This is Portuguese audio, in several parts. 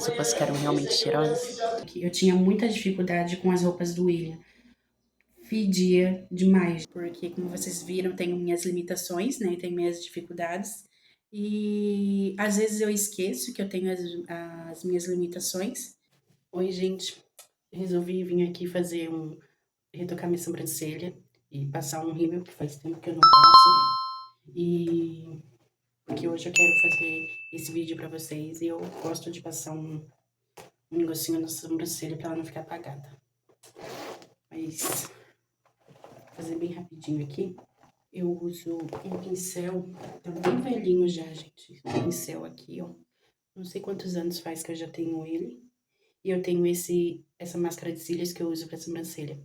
minhas roupas ficaram realmente cheirosas. Eu tinha muita dificuldade com as roupas do William. Fedia demais, porque como vocês viram, tenho minhas limitações, né? Tenho minhas dificuldades. E às vezes eu esqueço que eu tenho as minhas limitações. Oi, gente. Resolvi vir aqui retocar minha sobrancelha e passar um rímel, que faz tempo que eu não passo. E porque hoje eu quero fazer esse vídeo pra vocês e eu gosto de passar um negocinho na sobrancelha pra ela não ficar apagada. Mas, vou fazer bem rapidinho aqui. Eu uso um pincel, tá bem velhinho já, gente. Um pincel aqui, ó. Não sei quantos anos faz que eu já tenho ele. E eu tenho essa máscara de cílios que eu uso pra sobrancelha.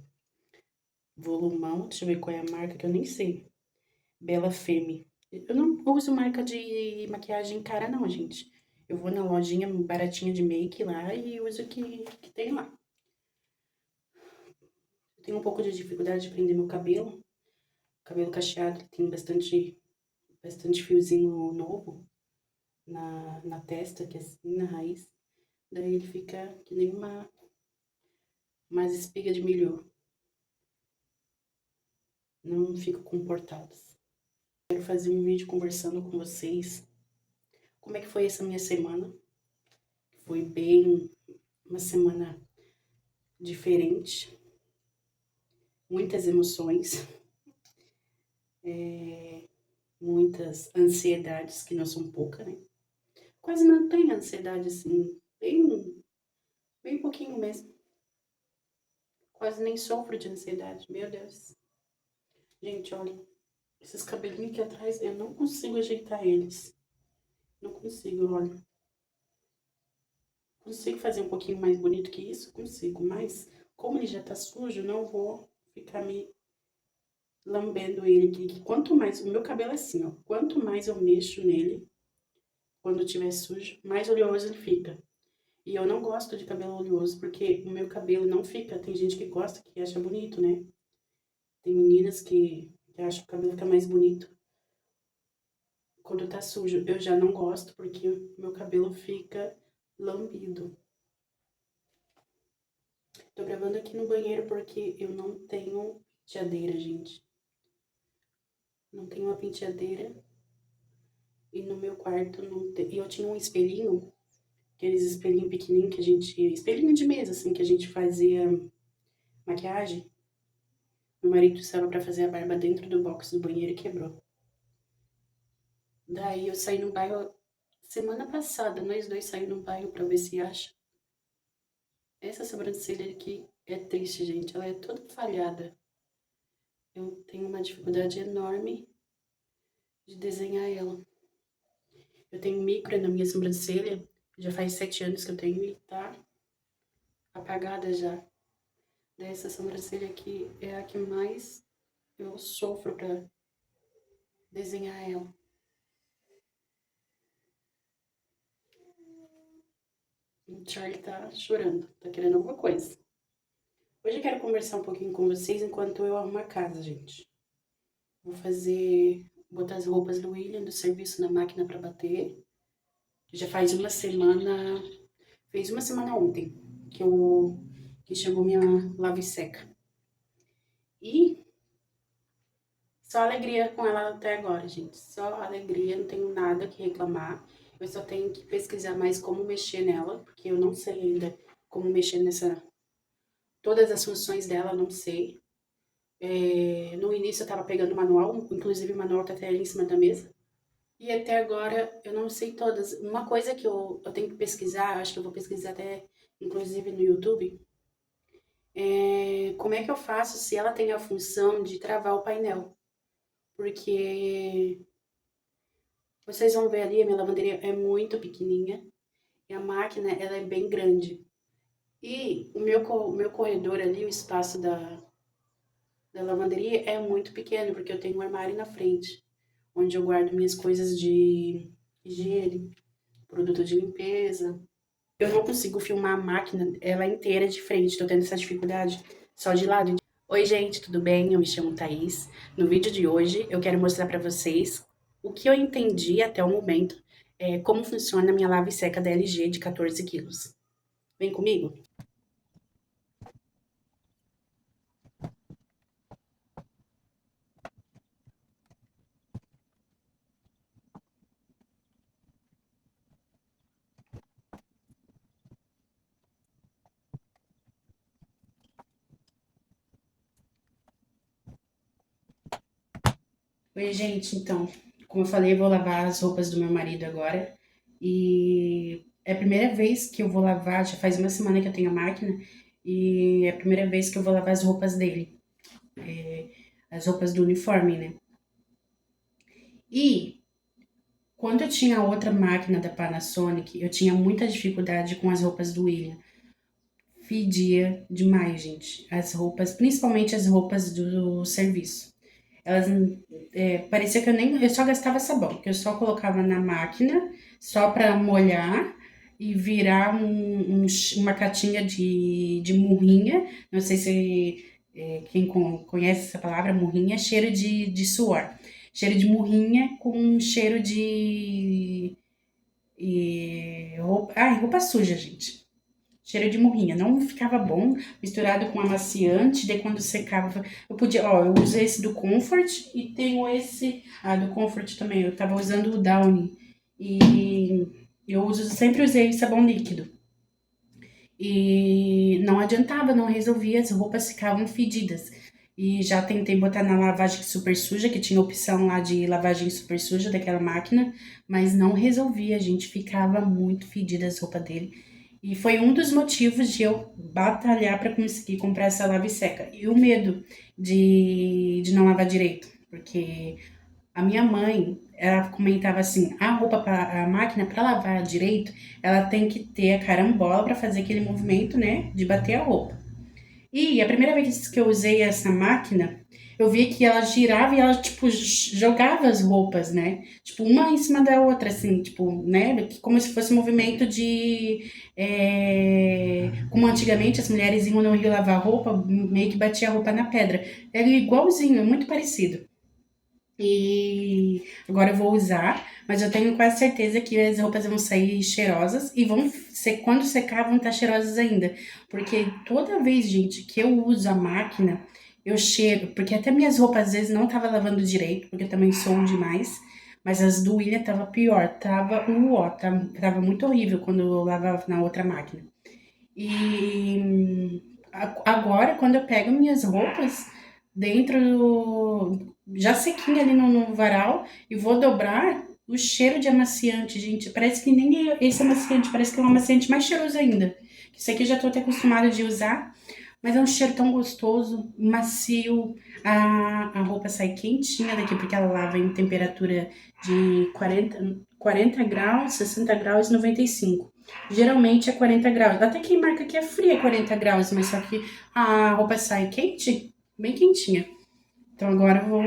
Volumão, deixa eu ver qual é a marca que eu nem sei. Bela Femme. Eu não uso marca de maquiagem cara não, gente. Eu vou na lojinha baratinha de make lá e uso o que tem lá. Eu tenho um pouco de dificuldade de prender meu cabelo. Cabelo cacheado, tem bastante fiozinho novo na testa, que é assim, na raiz. Daí ele fica que nem umas espigas de milho. Não fico comportados. Quero fazer um vídeo conversando com vocês. Como é que foi essa minha semana? Foi bem uma semana diferente. Muitas emoções. Muitas ansiedades, que não são poucas, né? Quase não tem ansiedade, assim, bem pouquinho mesmo. Quase nem sofro de ansiedade, meu Deus. Gente, olha, esses cabelinhos aqui atrás, eu não consigo ajeitar eles. Não consigo, olha. Consigo fazer um pouquinho mais bonito que isso? Consigo, mas como ele já tá sujo, não vou ficar me lambendo ele aqui. Que quanto mais, o meu cabelo é assim, ó. Quanto mais eu mexo nele, quando tiver sujo, mais oleoso ele fica. E eu não gosto de cabelo oleoso, porque o meu cabelo não fica. Tem gente que gosta, que acha bonito, né? Tem meninas que acham que o cabelo fica mais bonito quando tá sujo. Eu já não gosto, porque o meu cabelo fica lambido. Tô gravando aqui no banheiro porque eu não tenho penteadeira, gente. Não tenho uma penteadeira. E no meu quarto não tem. E eu tinha um espelhinho, aqueles espelhinhos pequenininhos que a gente... Espelhinho de mesa, assim, que a gente fazia maquiagem. Meu marido estava pra fazer a barba dentro do box do banheiro e quebrou. Daí eu saí no bairro semana passada, nós dois saímos no bairro pra ver se acha. Essa sobrancelha aqui é triste, gente. Ela é toda falhada. Eu tenho uma dificuldade enorme de desenhar ela. Eu tenho micro na minha sobrancelha. Já faz 7 anos que eu tenho e tá apagada já. Essa sobrancelha aqui é a que mais eu sofro pra desenhar ela. O Charlie tá chorando, tá querendo alguma coisa. Hoje eu quero conversar um pouquinho com vocês enquanto eu arrumo a casa, gente. Vou botar as roupas do William do serviço na máquina pra bater. Já faz uma semana, fez uma semana ontem que chegou minha lava e seca. E só alegria com ela até agora, gente. Só alegria, não tenho nada que reclamar. Eu só tenho que pesquisar mais como mexer nela, porque eu não sei ainda como mexer todas as funções dela, eu não sei. No início eu tava pegando o manual, inclusive o manual tá até ali em cima da mesa. E até agora eu não sei todas. Uma coisa que eu tenho que pesquisar, acho que eu vou pesquisar até inclusive no YouTube, como é que eu faço se ela tem a função de travar o painel. Porque vocês vão ver ali, a minha lavanderia é muito pequenininha e a máquina ela é bem grande. E o meu corredor ali, o espaço da lavanderia é muito pequeno, porque eu tenho um armário na frente, onde eu guardo minhas coisas de higiene, produto de limpeza. Eu não consigo filmar a máquina, ela inteira de frente, tô tendo essa dificuldade só de lado. Oi, gente, tudo bem? Eu me chamo Thaís. No vídeo de hoje, eu quero mostrar pra vocês o que eu entendi até o momento como funciona a minha lava e seca da LG de 14 quilos. Vem comigo? Oi, gente, então, como eu falei, eu vou lavar as roupas do meu marido agora. E é a primeira vez que eu vou lavar, já faz uma semana que eu tenho a máquina, e é a primeira vez que eu vou lavar as roupas dele, as roupas do uniforme, né? E quando eu tinha outra máquina da Panasonic, eu tinha muita dificuldade com as roupas do William. Fedia demais, gente. As roupas, principalmente as roupas do serviço. Elas parecia que eu só gastava sabão, que eu só colocava na máquina, só para molhar e virar uma catinha de murrinha. Não sei se quem conhece essa palavra, murrinha, cheiro de suor. Cheiro de murrinha com cheiro de roupa suja, gente. Cheiro de murrinha, não ficava bom, misturado com amaciante, daí quando secava, eu podia, ó, eu uso esse do Comfort e tenho esse, do Comfort também, eu tava usando o Downy, e eu sempre usei sabão líquido, e não adiantava, não resolvia, as roupas ficavam fedidas, e já tentei botar na lavagem super suja, que tinha opção lá de lavagem super suja daquela máquina, mas não resolvia, a gente ficava muito fedida as roupas dele. E foi um dos motivos de eu batalhar para conseguir comprar essa lava e seca. E o medo de não lavar direito, porque a minha mãe, ela comentava assim, a máquina para lavar direito, ela tem que ter a carambola para fazer aquele movimento, né, de bater a roupa. E a primeira vez que eu usei essa máquina, eu vi que ela girava e ela, tipo, jogava as roupas, né? Tipo, uma em cima da outra, assim, tipo, né? Como se fosse um movimento de... como antigamente as mulheres iam no rio lavar roupa, meio que batia a roupa na pedra. Era igualzinho, é muito parecido. E agora eu vou usar, mas eu tenho quase certeza que as roupas vão sair cheirosas e vão ser, quando secar, vão estar cheirosas ainda. Porque toda vez, gente, que eu uso a máquina, eu cheiro, porque até minhas roupas às vezes não tava lavando direito, porque eu também sou demais, mas as do William tava pior, tava muito horrível quando eu lavava na outra máquina. E agora, quando eu pego minhas roupas dentro já sequinha ali no varal e vou dobrar, o cheiro de amaciante, gente, parece que nem esse amaciante, parece que é um amaciante mais cheiroso ainda. Isso aqui eu já tô até acostumada de usar, mas é um cheiro tão gostoso, macio. A roupa sai quentinha daqui, porque ela lava em temperatura de 40 graus, 60 graus, 95. Geralmente é 40 graus. Até quem marca que é fria é 40 graus, mas só que a roupa sai quente, bem quentinha. Então agora eu vou,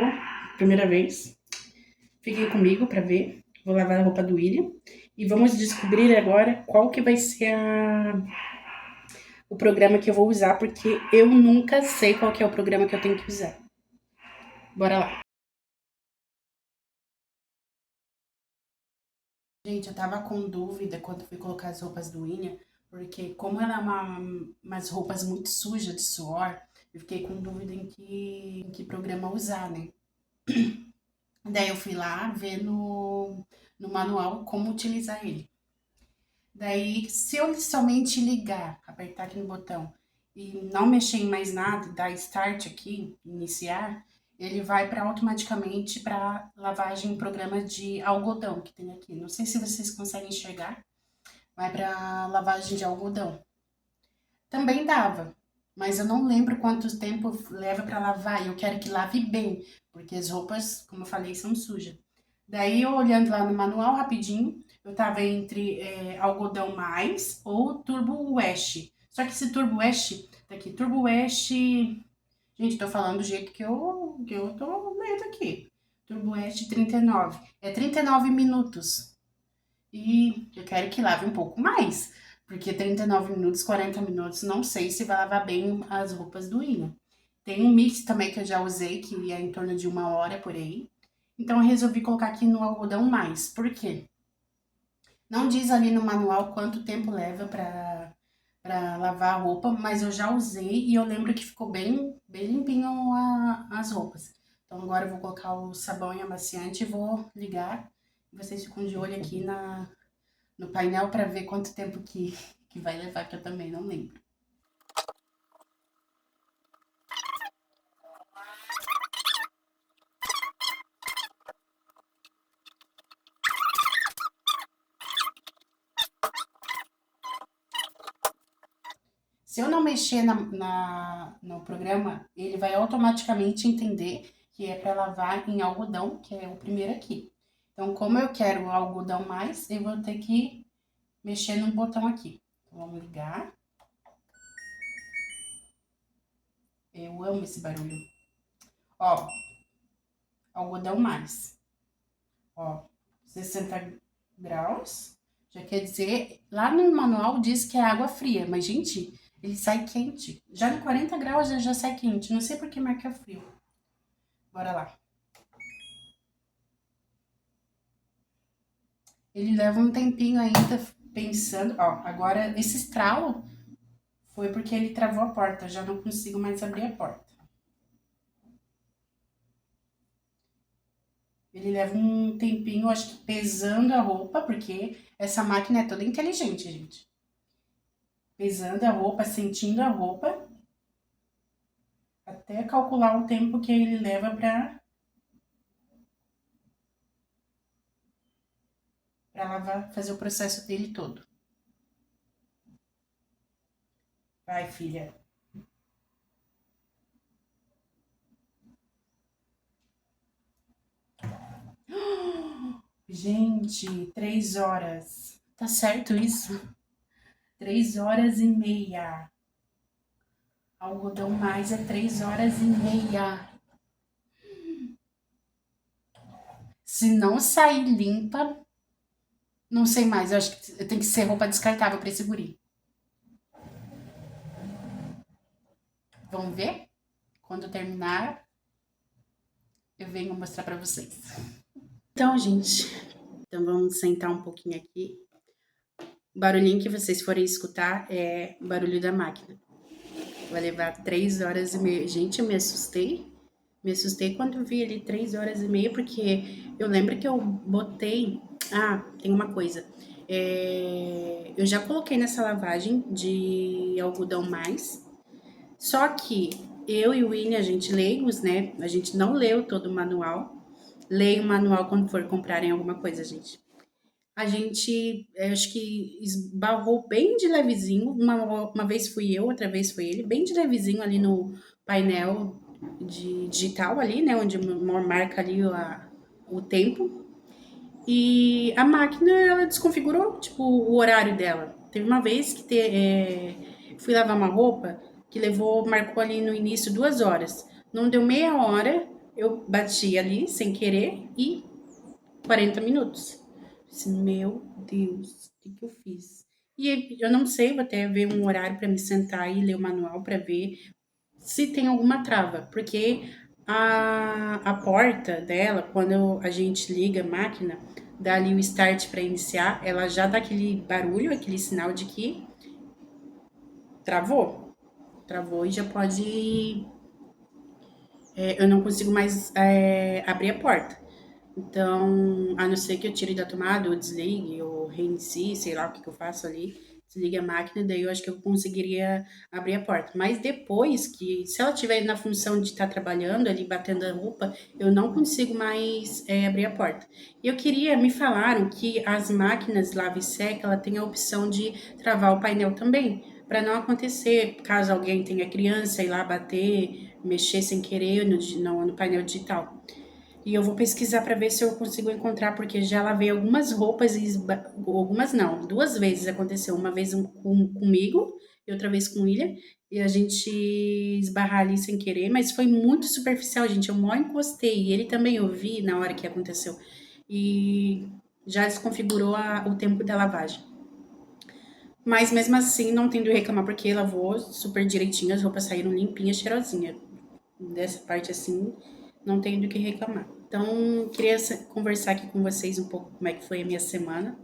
primeira vez, fiquem comigo para ver. Vou lavar a roupa do William e vamos descobrir agora qual que vai ser o programa que eu vou usar, porque eu nunca sei qual que é o programa que eu tenho que usar. Bora lá. Gente, eu tava com dúvida quando fui colocar as roupas do William, porque como ela é umas roupas muito sujas de suor, eu fiquei com dúvida em que programa usar, né? Daí eu fui lá ver no manual como utilizar ele. Daí, se eu somente ligar, apertar aqui no botão e não mexer em mais nada, dar start aqui, iniciar, ele vai para automaticamente para lavagem em programa de algodão que tem aqui. Não sei se vocês conseguem enxergar, vai para lavagem de algodão. Também dava, mas eu não lembro quanto tempo leva para lavar e eu quero que lave bem, porque as roupas, como eu falei, são sujas. Daí, eu olhando lá no manual rapidinho, eu tava entre algodão mais ou Turbo Wash. Só que esse Turbo Wash, tá aqui, Turbo Wash, gente, tô falando do jeito que eu tô lendo aqui. Turbo Wash 39. É 39 minutos. E eu quero que lave um pouco mais, porque 39 minutos, 40 minutos, não sei se vai lavar bem as roupas do William. Tem um mix também que eu já usei, que é em torno de 1 hora por aí. Então eu resolvi colocar aqui no algodão mais. Por quê? Não diz ali no manual quanto tempo leva para lavar a roupa, mas eu já usei e eu lembro que ficou bem limpinho as roupas. Então agora eu vou colocar o sabão e amaciante e vou ligar. Vocês ficam de olho aqui no painel para ver quanto tempo que vai levar, que eu também não lembro. Se eu não mexer no programa, ele vai automaticamente entender que é para lavar em algodão, que é o primeiro aqui. Então, como eu quero o algodão mais, eu vou ter que mexer no botão aqui. Então, vamos ligar. Eu amo esse barulho. Ó, algodão mais. Ó, 60 graus. Já quer dizer, lá no manual diz que é água fria, mas gente, ele sai quente. Já no 40 graus já sai quente. Não sei por que marca frio. Bora lá. Ele leva um tempinho ainda pensando. Ó, agora esse estralo foi porque ele travou a porta. Eu já não consigo mais abrir a porta. Ele leva um tempinho, acho que pesando a roupa, porque essa máquina é toda inteligente, gente. Pesando a roupa, sentindo a roupa, até calcular o tempo que ele leva para lavar, fazer o processo dele todo. Vai, filha. Gente, 3 horas. Tá certo isso? 3 horas e meia. Algodão mais é 3 horas e meia. Se não sair limpa, não sei mais. Eu acho que tem que ser roupa descartável pra esse guri. Vamos ver? Quando terminar, eu venho mostrar pra vocês. Então, gente, então vamos sentar um pouquinho aqui. O barulhinho que vocês forem escutar é o barulho da máquina. Vai levar 3 horas e meia. Gente, eu me assustei. Me assustei quando vi ali 3 horas e meia, porque eu lembro que eu botei. Ah, tem uma coisa. Eu já coloquei nessa lavagem de algodão mais. Só que eu e o Winnie, a gente lemos, né? A gente não leu todo o manual. Leia o manual quando for comprarem alguma coisa, gente. A gente, acho que esbarrou bem de levezinho. Uma vez fui eu, outra vez foi ele, bem de levezinho ali no painel de digital ali, né? Onde marca ali o tempo. E a máquina, ela desconfigurou, tipo, o horário dela. Teve uma vez que fui lavar uma roupa que marcou ali no início 2 horas. Não deu meia hora, eu bati ali sem querer e 40 minutos. Meu Deus, o que eu fiz? E eu não sei, vou até ver um horário para me sentar e ler o manual para ver se tem alguma trava, porque a porta dela, quando a gente liga a máquina, dá ali o start para iniciar, ela já dá aquele barulho, aquele sinal de que travou. Travou e já pode. Eu não consigo mais abrir a porta. Então, a não ser que eu tire da tomada, ou desligue, ou reinicie, sei lá o que eu faço ali, desligue a máquina, daí eu acho que eu conseguiria abrir a porta. Mas depois que, se ela estiver na função de estar trabalhando ali, batendo a roupa, eu não consigo mais abrir a porta. E eu queria, me falaram que as máquinas lava e seca, ela tem a opção de travar o painel também, para não acontecer, caso alguém tenha criança, ir lá bater, mexer sem querer no painel digital. E eu vou pesquisar para ver se eu consigo encontrar, porque já lavei algumas roupas e algumas não, 2 vezes aconteceu, uma vez comigo e outra vez com o William, e a gente esbarrar ali sem querer, mas foi muito superficial, gente, eu mal encostei, e ele também ouvi na hora que aconteceu, e já desconfigurou o tempo da lavagem. Mas mesmo assim, não tendo que reclamar, porque lavou super direitinho, as roupas saíram limpinhas, cheirosinhas. Dessa parte assim, não tenho do que reclamar. Então, queria conversar aqui com vocês um pouco como é que foi a minha semana.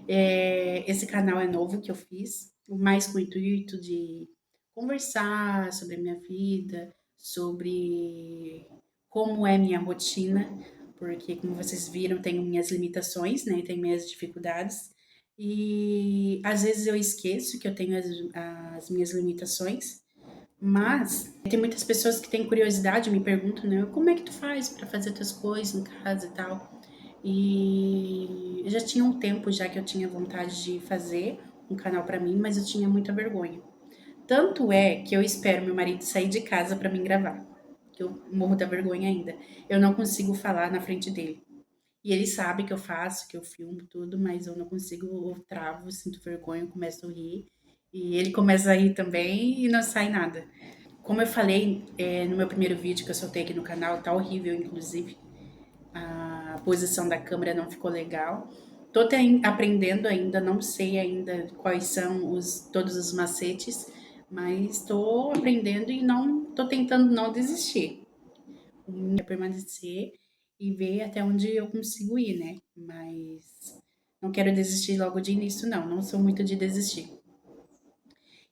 Esse canal é novo que eu fiz, mais com o intuito de conversar sobre a minha vida, sobre como é minha rotina, porque como vocês viram, tenho minhas limitações, né? Tenho minhas dificuldades. E às vezes eu esqueço que eu tenho as minhas limitações, mas tem muitas pessoas que têm curiosidade, me perguntam, né? Como é que tu faz para fazer tuas coisas em casa e tal? E já tinha um tempo já que eu tinha vontade de fazer um canal para mim, mas eu tinha muita vergonha. Tanto é que eu espero meu marido sair de casa para mim gravar, que eu morro da vergonha ainda. Eu não consigo falar na frente dele. E ele sabe que eu faço, que eu filmo tudo, mas eu não consigo, eu travo, sinto vergonha, eu começo a rir. E ele começa a rir também e não sai nada. Como eu falei no meu primeiro vídeo que eu soltei aqui no canal, tá horrível, inclusive. A posição da câmera não ficou legal. Tô aprendendo ainda, não sei ainda quais são todos os macetes, mas estou aprendendo e não tô tentando não desistir. É permanecer e ver até onde eu consigo ir, né? Mas não quero desistir logo de início, não. Não sou muito de desistir.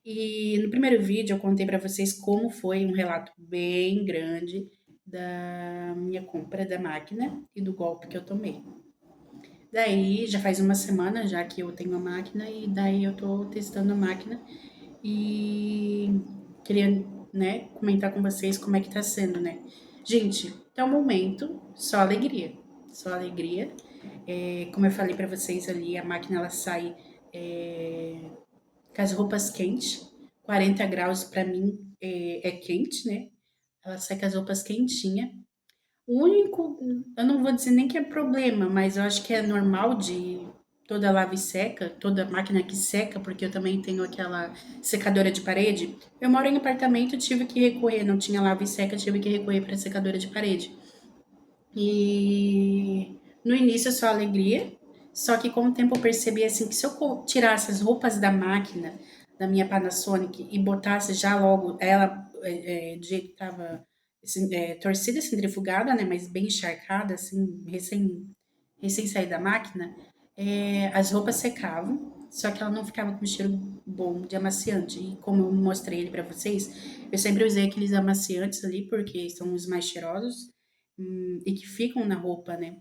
E no primeiro vídeo eu contei para vocês como foi um relato bem grande da minha compra da máquina e do golpe que eu tomei. Daí já faz uma semana já que eu tenho a máquina e daí eu tô testando a máquina e queria, né, comentar com vocês como é que tá sendo, né? Gente, até o momento, só alegria. Só alegria. Como eu falei para vocês ali, a máquina ela sai com as roupas quentes. 40 graus para mim é quente, né? Ela sai com as roupas quentinhas. O único, eu não vou dizer nem que é problema, mas eu acho que é normal de toda lava e seca, toda máquina que seca, porque eu também tenho aquela secadora de parede. Eu moro em apartamento, tive que recorrer, não tinha lava e seca, tive que recorrer para secadora de parede. E no início é só alegria, só que com o tempo eu percebi assim que se eu tirasse as roupas da máquina, da minha Panasonic, e botasse já logo ela do jeito que tava assim, torcida, centrifugada, né, mas bem encharcada, assim, recém sair da máquina, as roupas secavam, só que ela não ficava com cheiro bom de amaciante. E como eu mostrei ele para vocês, eu sempre usei aqueles amaciantes ali, porque são os mais cheirosos, e que ficam na roupa, né?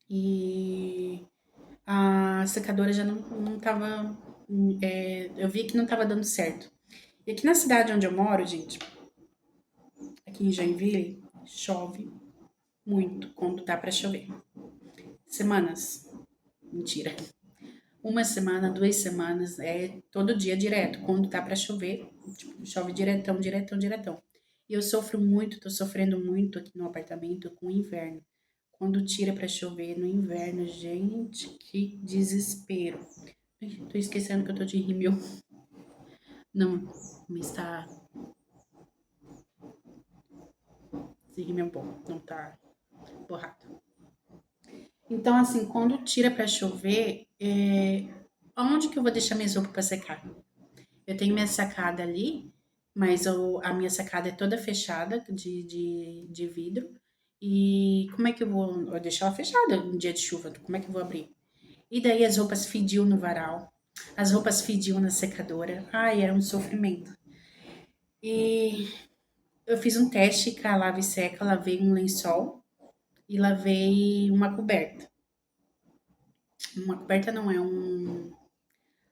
E a secadora já não tava. Eu vi que não tava dando certo. E aqui na cidade onde eu moro, gente, aqui em Joinville, chove muito quando tá para chover. Semanas. Mentira. Uma semana, 2 semanas, é todo dia direto. Quando tá para chover, tipo, chove diretão, diretão, diretão. E eu sofro muito, tô sofrendo muito aqui no apartamento com o inverno. Quando tira para chover no inverno, gente, que desespero. Ai, tô esquecendo que eu tô de rímel. Não, mas tá. Esse rímel é bom, não tá borrado. Então, assim, quando tira para chover, onde que eu vou deixar minhas roupas para secar? Eu tenho minha sacada ali, mas a minha sacada é toda fechada de vidro. E como é que eu deixar ela fechada no dia de chuva? Como é que eu vou abrir? E daí as roupas fediam no varal, as roupas fediam na secadora. Ai, era um sofrimento. E eu fiz um teste com a lava e seca, lavei um lençol e lavei uma coberta. Uma coberta não é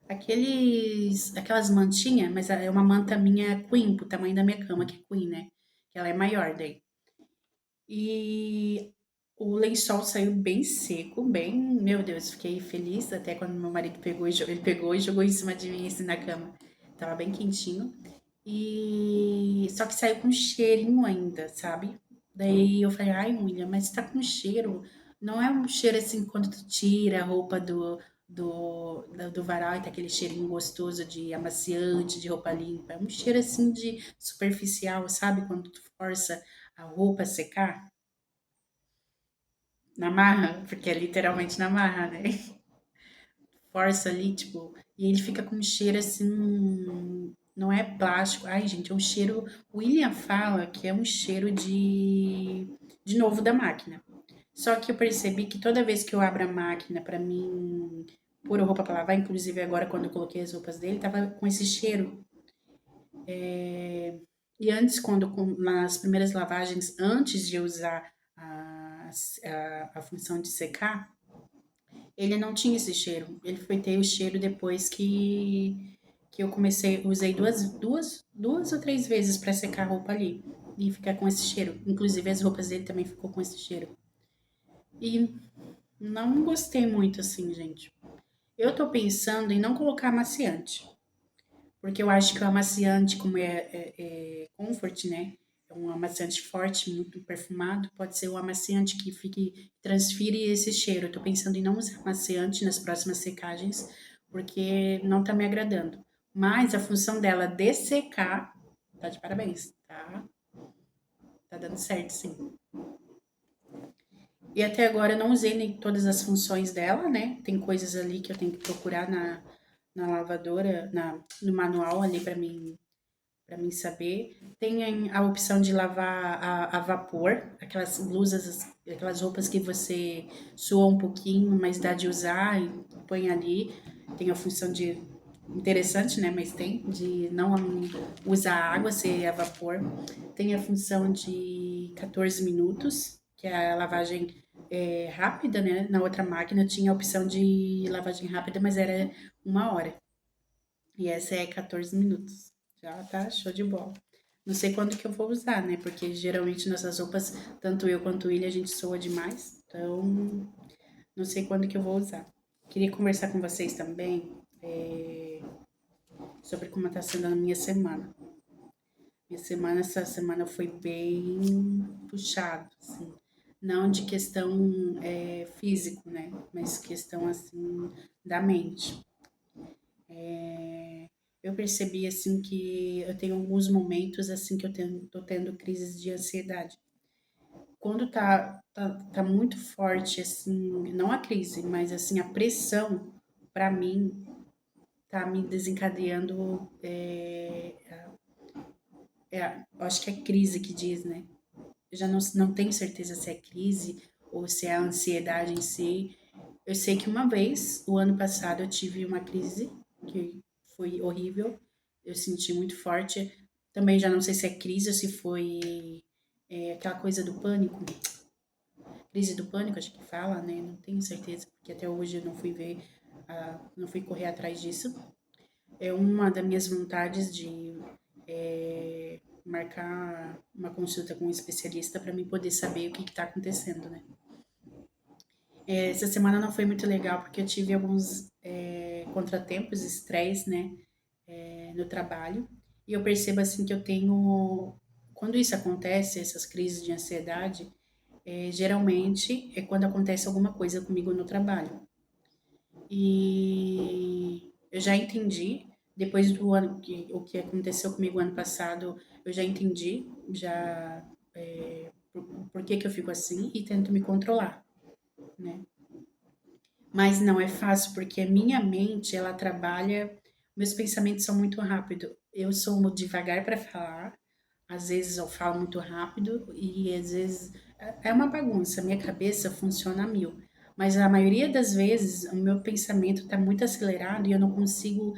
aquelas mantinhas, mas é uma manta minha queen, pro tamanho da minha cama, que é queen, né? Que ela é maior daí. E o lençol saiu bem seco, bem, meu Deus, fiquei feliz até quando meu marido ele pegou e jogou em cima de mim assim na cama. Tava bem quentinho. E só que saiu com cheirinho ainda, sabe? Daí eu falei, ai, William, mas tá com cheiro. Não é um cheiro assim quando tu tira a roupa do varal e tá aquele cheirinho gostoso de amaciante, de roupa limpa. É um cheiro assim de superficial, sabe? Quando tu força a roupa a secar na marra, porque é literalmente na marra, né? Força ali, tipo, e ele fica com um cheiro assim, não é plástico. Ai, gente, é um cheiro. O William fala que é um cheiro de novo da máquina. Só que eu percebi que toda vez que eu abro a máquina para mim pôr a roupa pra lavar, inclusive agora quando eu coloquei as roupas dele, tava com esse cheiro. E antes, nas primeiras lavagens, antes de eu usar a função de secar, ele não tinha esse cheiro. Ele foi ter o cheiro depois que eu comecei, usei duas ou três vezes para secar a roupa ali e ficar com esse cheiro. Inclusive as roupas dele também ficou com esse cheiro. E não gostei muito assim, gente. Eu tô pensando em não colocar amaciante, porque eu acho que o amaciante, como é comfort, né? É um amaciante forte, muito perfumado, pode ser o amaciante que transfire esse cheiro. Eu tô pensando em não usar amaciante nas próximas secagens, porque não tá me agradando. Mas a função dela de secar, tá de parabéns, tá? Tá dando certo, sim. E até agora eu não usei nem todas as funções dela, né? Tem coisas ali que eu tenho que procurar na lavadora, no manual ali para mim saber. Tem a opção de lavar a vapor, aquelas blusas, aquelas roupas que você sua um pouquinho, mas dá de usar e põe ali. Tem a função de interessante, né? Mas tem de não usar água, ser a vapor. Tem a função de 14 minutos, que é a lavagem rápida, né? Na outra máquina tinha a opção de lavagem rápida, mas era 1 hora. E essa é 14 minutos. Já tá show de bola. Não sei quando que eu vou usar, né? Porque geralmente nossas roupas, tanto eu quanto ele, a gente soa demais. Então, não sei quando que eu vou usar. Queria conversar com vocês também sobre como tá sendo a minha semana. Essa semana foi bem puxado, assim. Não de questão físico, né? Mas questão, assim, da mente. Eu percebi, assim, que eu tenho alguns momentos, assim, que tô tendo crises de ansiedade. Quando tá muito forte, assim, não a crise, mas, assim, a pressão, pra mim, tá me desencadeando, acho que é crise que diz, né? Eu já não tenho certeza se é crise ou se é a ansiedade em si. Eu sei que uma vez, o ano passado, eu tive uma crise que foi horrível. Eu senti muito forte. Também já não sei se é crise ou se foi aquela coisa do pânico. Crise do pânico, acho que fala, né? Não tenho certeza, porque até hoje eu não fui ver, não fui correr atrás disso. É uma das minhas vontades de marcar uma consulta com um especialista para mim poder saber o que está acontecendo, né? Essa semana não foi muito legal porque eu tive alguns contratempos, estresse, né, no trabalho. E eu percebo assim que eu tenho, quando isso acontece, essas crises de ansiedade, geralmente é quando acontece alguma coisa comigo no trabalho. E eu já entendi, depois do ano o que aconteceu comigo ano passado, eu já entendi, já por que que eu fico assim e tento me controlar, né? Mas não é fácil porque a minha mente, ela trabalha, meus pensamentos são muito rápidos. Eu sou muito devagar para falar, às vezes eu falo muito rápido e às vezes é uma bagunça, minha cabeça funciona a mil. Mas a maioria das vezes o meu pensamento está muito acelerado e eu não consigo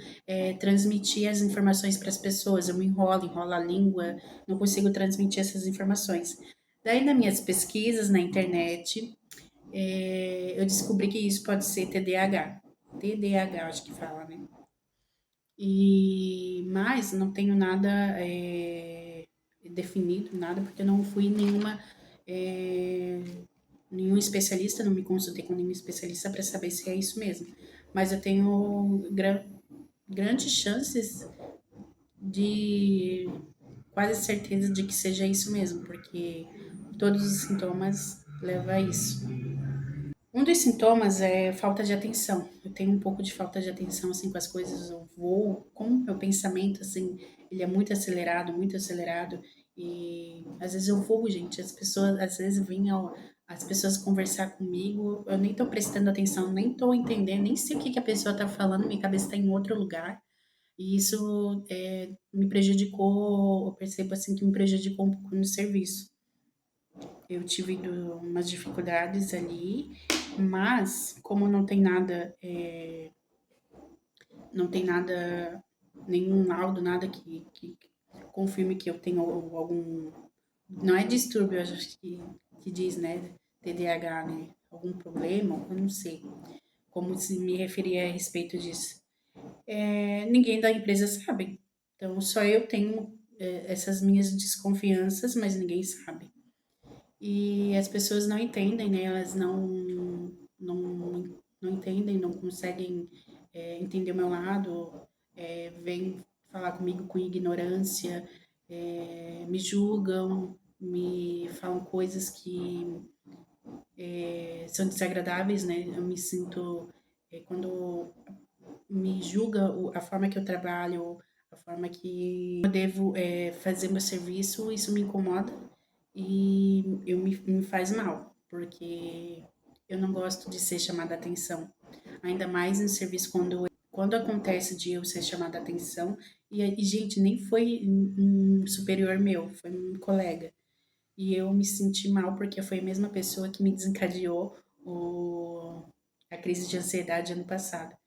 transmitir as informações para as pessoas. Eu me enrolo a língua, não consigo transmitir essas informações. Daí, nas minhas pesquisas na internet, eu descobri que isso pode ser TDAH. TDAH, acho que fala, né? Mas não tenho nada definido, nada, porque eu não fui nenhum especialista, não me consultei com nenhum especialista para saber se é isso mesmo. Mas eu tenho grandes chances de quase certeza de que seja isso mesmo, porque todos os sintomas levam a isso. Um dos sintomas é falta de atenção. Eu tenho um pouco de falta de atenção assim com as coisas. Eu vou com o meu pensamento assim, ele é muito acelerado e às vezes eu vou, gente. As pessoas às vezes as pessoas conversar comigo, eu nem tô prestando atenção, nem tô entendendo, nem sei o que que a pessoa tá falando, minha cabeça tá em outro lugar. E isso me prejudicou, eu percebo assim que me prejudicou um pouco no serviço. Eu tive umas dificuldades ali, mas como não tem nada não tem nada, nenhum laudo, nada que confirme que eu tenho algum, não é distúrbio, eu acho que diz, né, TDAH, né, algum problema, eu não sei como se me referir a respeito disso. Ninguém da empresa sabe, então só eu tenho essas minhas desconfianças, mas ninguém sabe. E as pessoas não entendem, né? Elas não entendem, não conseguem entender o meu lado, vêm falar comigo com ignorância, me julgam, me falam coisas que são desagradáveis, né? Eu me sinto, quando me julga a forma que eu trabalho, a forma que eu devo fazer meu serviço, isso me incomoda e me faz mal, porque eu não gosto de ser chamada a atenção, ainda mais em serviço quando acontece de eu ser chamada a atenção e gente, nem foi um superior meu, foi um colega. E eu me senti mal porque foi a mesma pessoa que me desencadeou a crise de ansiedade ano passado.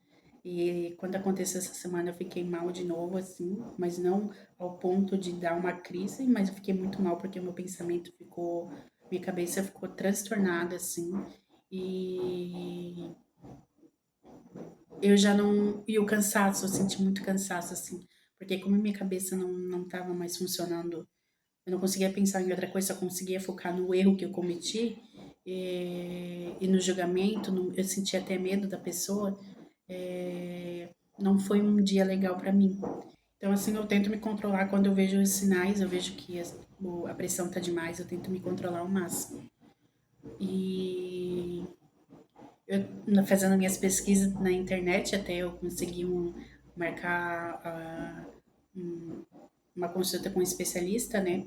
E quando aconteceu essa semana eu fiquei mal de novo, assim, mas não ao ponto de dar uma crise, mas eu fiquei muito mal porque o meu pensamento ficou, minha cabeça ficou transtornada, assim, e eu já não. E o cansaço, eu senti muito cansaço, assim, porque como minha cabeça não estava mais funcionando, eu não conseguia pensar em outra coisa, só conseguia focar no erro que eu cometi e no julgamento, eu sentia até medo da pessoa. Não foi um dia legal para mim. Então, assim, eu tento me controlar quando eu vejo os sinais, eu vejo que a pressão tá demais, eu tento me controlar ao máximo. E fazendo minhas pesquisas na internet, até eu consegui marcar uma consulta com um especialista, né?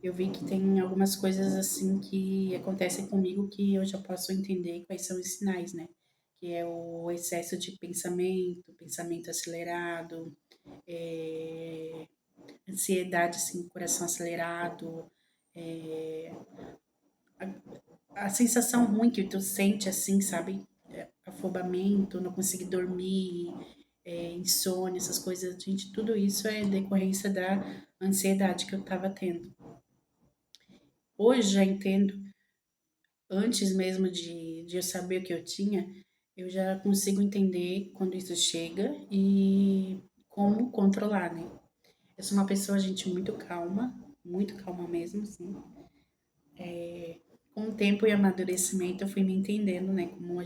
Eu vi que tem algumas coisas assim que acontecem comigo que eu já posso entender quais são os sinais, né? Que é o excesso de pensamento, pensamento acelerado, é, ansiedade, assim, coração acelerado, é, a sensação ruim que tu sente, assim, sabe? Afobamento, não conseguir dormir, insônia, essas coisas. Gente, tudo isso é decorrência da ansiedade que eu tava tendo. Hoje já entendo, antes mesmo de eu saber o que eu tinha, eu já consigo entender quando isso chega e como controlar, né? Eu sou uma pessoa, gente, muito calma mesmo, assim. Com o tempo e amadurecimento, eu fui me entendendo, né? Como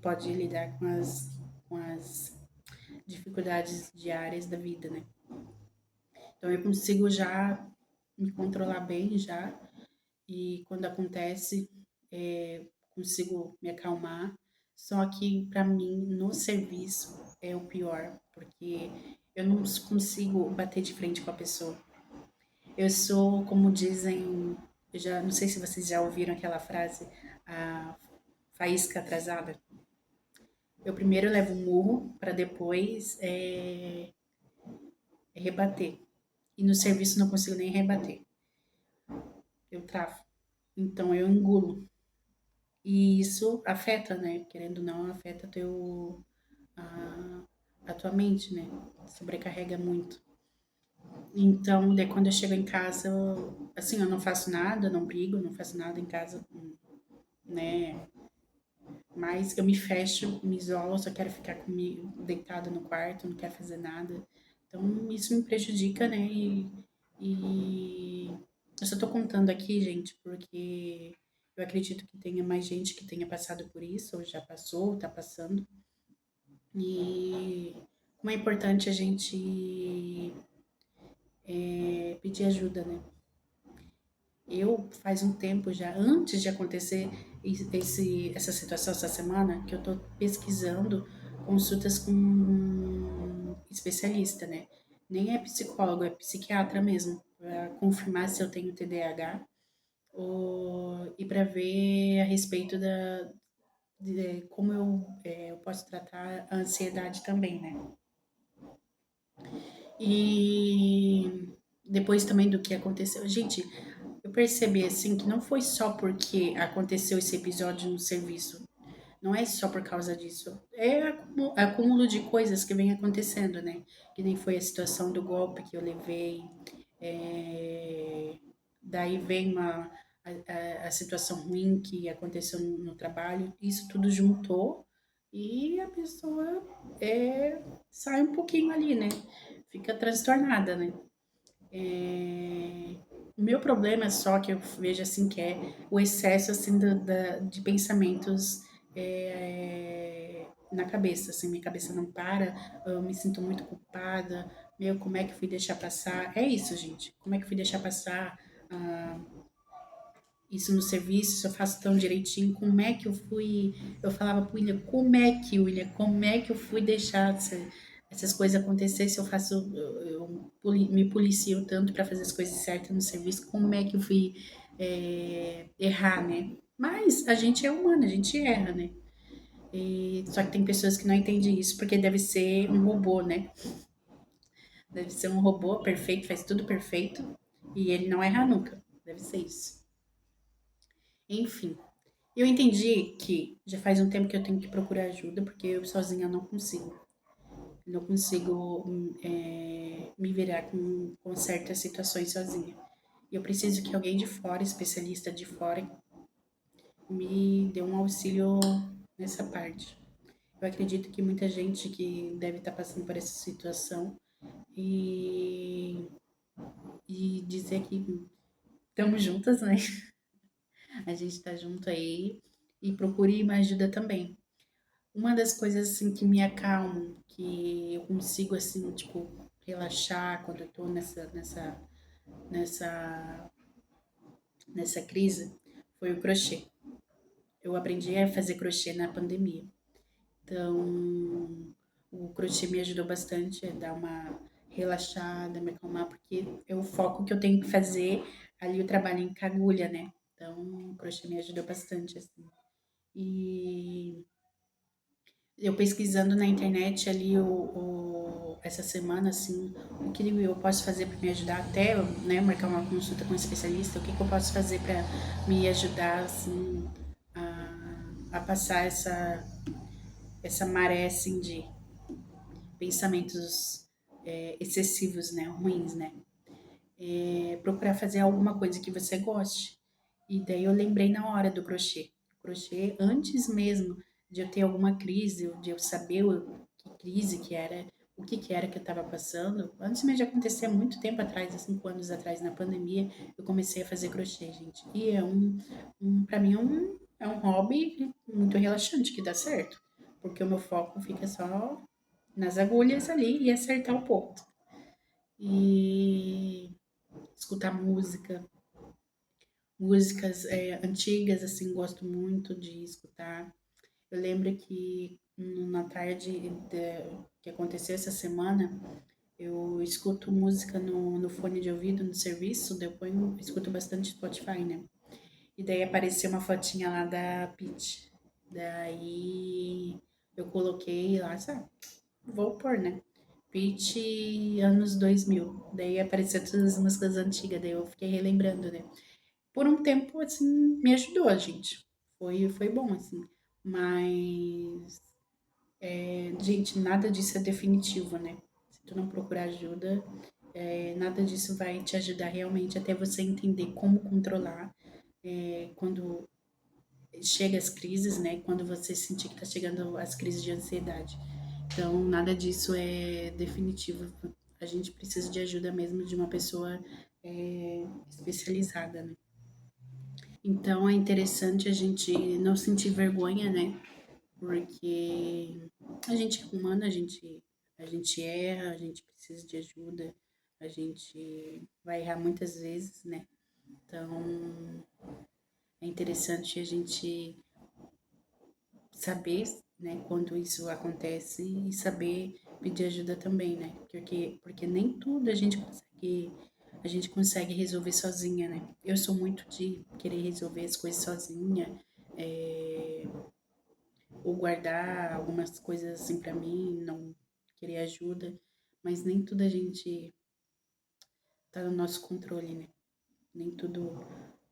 pode lidar com as dificuldades diárias da vida, né? Então, eu consigo já me controlar bem já e quando acontece, consigo me acalmar. Só que para mim, no serviço, é o pior, porque eu não consigo bater de frente com a pessoa. Eu sou, como dizem, eu já não sei se vocês já ouviram aquela frase, a faísca atrasada. Eu primeiro levo um murro para depois rebater. E no serviço não consigo nem rebater. Eu travo. Então eu engulo. E isso afeta, né? Querendo ou não, afeta a, a tua mente, né? Sobrecarrega muito. Então, daí quando eu chego em casa, assim, eu não faço nada, não brigo, não faço nada em casa, né? Mas eu me fecho, me isolo, só quero ficar comigo, deitada no quarto, não quero fazer nada. Então, isso me prejudica, né? E eu só tô contando aqui, gente, porque eu acredito que tenha mais gente que tenha passado por isso, ou já passou, ou tá passando. E como é importante a gente pedir ajuda, né? Eu faz um tempo já, antes de acontecer essa situação essa semana, que eu tô pesquisando consultas com um especialista, né? Nem é psicólogo, é psiquiatra mesmo, para confirmar se eu tenho TDAH e para ver a respeito de como eu posso tratar a ansiedade também, né? E depois também do que aconteceu. Gente, eu percebi assim que não foi só porque aconteceu esse episódio no serviço. Não é só por causa disso. É acúmulo de coisas que vem acontecendo, né? Que nem foi a situação do golpe que eu levei. é, Daí vem a situação ruim que aconteceu no trabalho. Isso tudo juntou e a pessoa sai um pouquinho ali, né? Fica transtornada, né? É, O meu problema é só que eu vejo assim que é o excesso assim de pensamentos na cabeça, assim, minha cabeça não para, eu me sinto muito culpada, meu, como é que fui deixar passar? É isso, gente, como é que fui deixar passar ah, isso no serviço, se eu faço tão direitinho, como é que eu fui, eu falava pro William, como é que eu fui deixar essas coisas acontecer se eu faço, me policio tanto para fazer as coisas certas no serviço, como é que eu fui errar, né? Mas a gente é humano, a gente erra, né? Só que tem pessoas que não entendem isso porque deve ser um robô, né? Deve ser um robô perfeito, faz tudo perfeito e ele não erra nunca. Deve ser isso. Enfim, eu entendi que já faz um tempo que eu tenho que procurar ajuda, porque eu sozinha não consigo. Não consigo me virar com certas situações sozinha. E eu preciso que alguém de fora, especialista de fora, me dê um auxílio nessa parte. Eu acredito que muita gente que deve estar passando por essa situação e, e dizer que estamos juntas, né? A gente está junto aí e procure uma ajuda também. Uma das coisas assim que me acalmam, que eu consigo assim, tipo, relaxar quando eu tô nessa nessa crise, foi o crochê. Eu aprendi a fazer crochê na pandemia. Então, o crochê me ajudou bastante a dar uma relaxada, me acalmar, porque é o foco que eu tenho que fazer ali o trabalho em agulha, né? Então, o crochê me ajudou bastante assim. E eu pesquisando na internet ali essa semana, assim, o que eu posso fazer para me ajudar até, né, marcar uma consulta com um especialista, o que, que eu posso fazer para me ajudar, assim, a passar essa maré, assim, de pensamentos excessivos, né, ruins, né. Procurar fazer alguma coisa que você goste. E daí eu lembrei na hora do crochê. Crochê, antes mesmo de eu ter alguma crise, de eu saber que crise que era, o que que era que eu estava passando, antes mesmo de acontecer, há muito tempo atrás, há 5 anos atrás, na pandemia, eu comecei a fazer crochê, gente. E para mim, é um hobby muito relaxante, que dá certo. Porque o meu foco fica só nas agulhas ali e acertar o ponto. E escutar músicas antigas, assim, gosto muito de escutar. Eu lembro que na tarde que aconteceu essa semana, eu escuto música no fone de ouvido, no serviço, depois eu escuto bastante Spotify, né? E daí apareceu uma fotinha lá da Peach. Daí eu coloquei lá, sabe? Vou pôr, né? Peach anos 2000. Daí apareceu todas as músicas antigas, daí eu fiquei relembrando, né? Por um tempo, assim, me ajudou, gente. Foi bom, assim. Mas, gente, nada disso é definitivo, né? Se tu não procurar ajuda, nada disso vai te ajudar realmente até você entender como controlar quando chega as crises, né? Quando você sentir que tá chegando as crises de ansiedade. Então, nada disso é definitivo. A gente precisa de ajuda mesmo de uma pessoa especializada, né? Então é interessante a gente não sentir vergonha, né? Porque a gente é humano, a gente erra, a gente precisa de ajuda, a gente vai errar muitas vezes, né? Então é interessante a gente saber, né, quando isso acontece e saber pedir ajuda também, né? Porque nem tudo a gente consegue resolver sozinha, né? Eu sou muito de querer resolver as coisas sozinha, é, ou guardar algumas coisas assim pra mim, não querer ajuda, mas nem tudo a gente tá no nosso controle, né? Nem tudo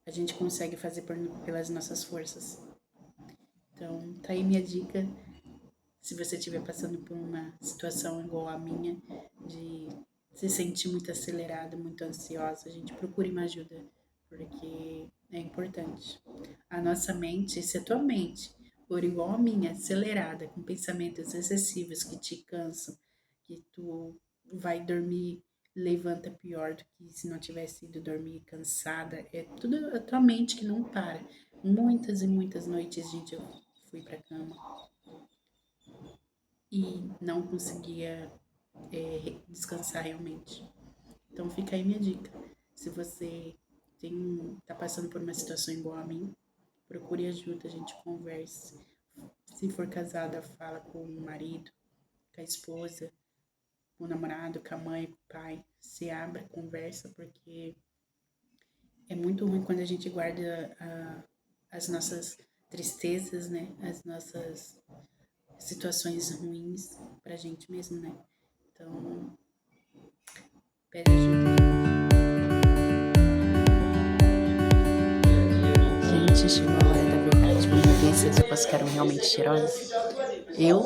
a gente consegue fazer pelas nossas forças. Então, tá aí minha dica. Se você estiver passando por uma situação igual a minha, de se sentir muito acelerada, muito ansiosa, a gente procure uma ajuda, porque é importante. A nossa mente, se a tua mente for igual a minha, acelerada, com pensamentos excessivos que te cansam, que tu vai dormir, levanta pior do que se não tivesse ido dormir cansada, é tudo a tua mente que não para. Muitas e muitas noites, gente, eu fui pra cama e não conseguia descansar realmente. Então fica aí minha dica. Se você tá passando por uma situação igual a mim, procure ajuda, a gente converse. Se for casada, fala com o marido, com a esposa, com o namorado, com a mãe, com o pai. Se abra, conversa, porque é muito ruim quando a gente guarda as nossas tristezas, né? As nossas situações ruins pra gente mesmo, né? Então, pede ajuda. Gente, chegou a hora da verdade. Vamos ver se as roupas ficaram realmente cheirosas. Eu,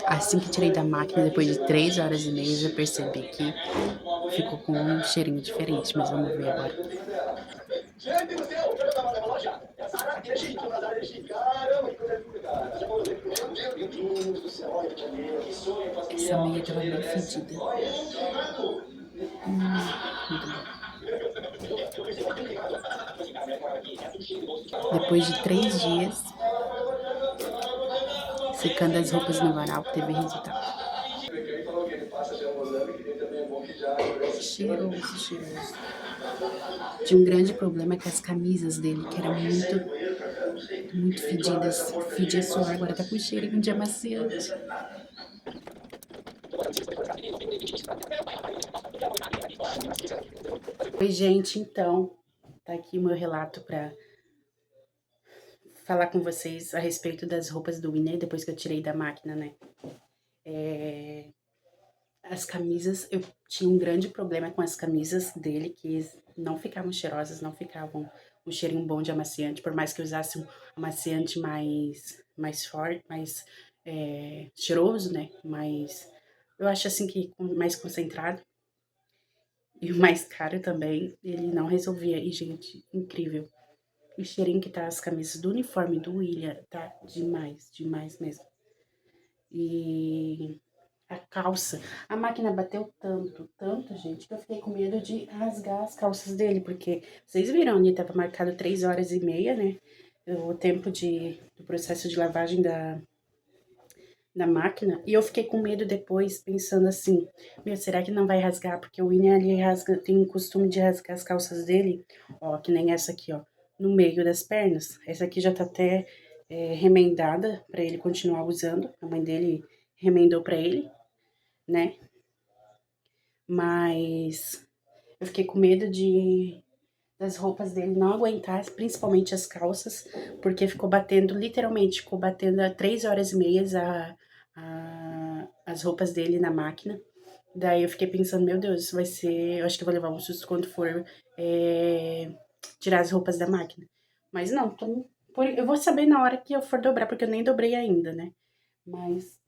assim que tirei da máquina, depois de 3 horas e meia, já percebi que ficou com um cheirinho diferente, mas vamos ver agora. Essa meia tava bem fedida. Muito bom. Depois de 3 dias, secando as roupas no varal, teve resultado. Cheiroso, cheiroso. Tinha um grande problema com as camisas dele, que eram muito fedidas. Fedia suor, agora tá com cheirinho de amaciante. Oi, gente, então, tá aqui o meu relato pra falar com vocês a respeito das roupas do Winner, depois que eu tirei da máquina, né? As camisas, eu tinha um grande problema com as camisas dele, que não ficavam cheirosas, não ficavam um cheirinho bom de amaciante, por mais que eu usasse um amaciante mais forte, mais cheiroso, né? Mas eu acho assim que mais concentrado e o mais caro também, ele não resolvia. E, gente, incrível. O cheirinho que tá as camisas do uniforme do William tá demais, demais mesmo. E a calça, a máquina bateu tanto, tanto, gente, que eu fiquei com medo de rasgar as calças dele, porque vocês viram ali, tava marcado 3 horas e meia, né? O tempo do processo de lavagem da máquina, e eu fiquei com medo depois, pensando assim, meu, será que não vai rasgar? Porque o Winnie ali rasga, tem o costume de rasgar as calças dele, ó, que nem essa aqui, ó, no meio das pernas. Essa aqui já tá até remendada pra ele continuar usando, a mãe dele remendou pra ele, né? Mas eu fiquei com medo das roupas dele não aguentar, principalmente as calças, porque ficou batendo, literalmente, ficou batendo a 3 horas e meia as roupas dele na máquina. Daí eu fiquei pensando, meu Deus, isso vai ser. Eu acho que eu vou levar um susto quando for é, tirar as roupas da máquina. Mas não, eu vou saber na hora que eu for dobrar, porque eu nem dobrei ainda, né? Mas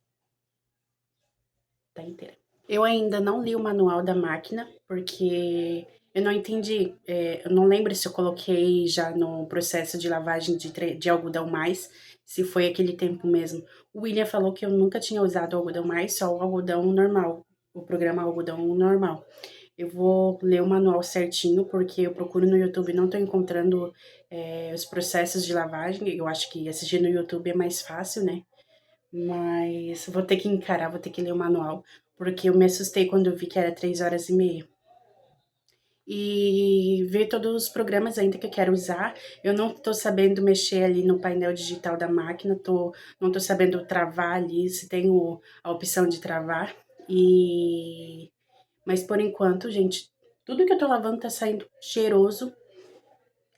tá inteira. Eu ainda não li o manual da máquina, porque eu não entendi. Eu não lembro se eu coloquei já no processo de lavagem de algodão mais, se foi aquele tempo mesmo. O William falou que eu nunca tinha usado algodão mais, só o algodão normal, o programa algodão normal. Eu vou ler o manual certinho, porque eu procuro no YouTube e não tô encontrando os processos de lavagem. Eu acho que assistir no YouTube é mais fácil, né? Mas vou ter que encarar, vou ter que ler o manual, porque eu me assustei quando eu vi que era 3 horas e meia. E ver todos os programas ainda que eu quero usar. Eu não tô sabendo mexer ali no painel digital da máquina, não tô sabendo travar ali, se tem a opção de travar. Mas por enquanto, gente, tudo que eu tô lavando tá saindo cheiroso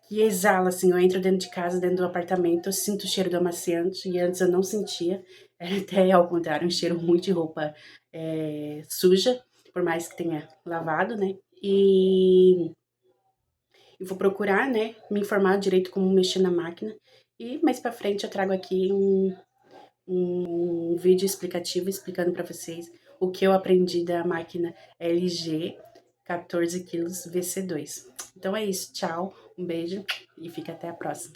e exala, assim, eu entro dentro de casa, dentro do apartamento, eu sinto o cheiro do amaciante, e antes eu não sentia, era até ao contrário, um cheiro muito de roupa suja, por mais que tenha lavado, né, e vou procurar, né, me informar direito como mexer na máquina, E mais pra frente eu trago aqui um vídeo explicativo explicando para vocês o que eu aprendi da máquina LG 14 quilos VC2. Então é isso, tchau, um beijo e fica até a próxima.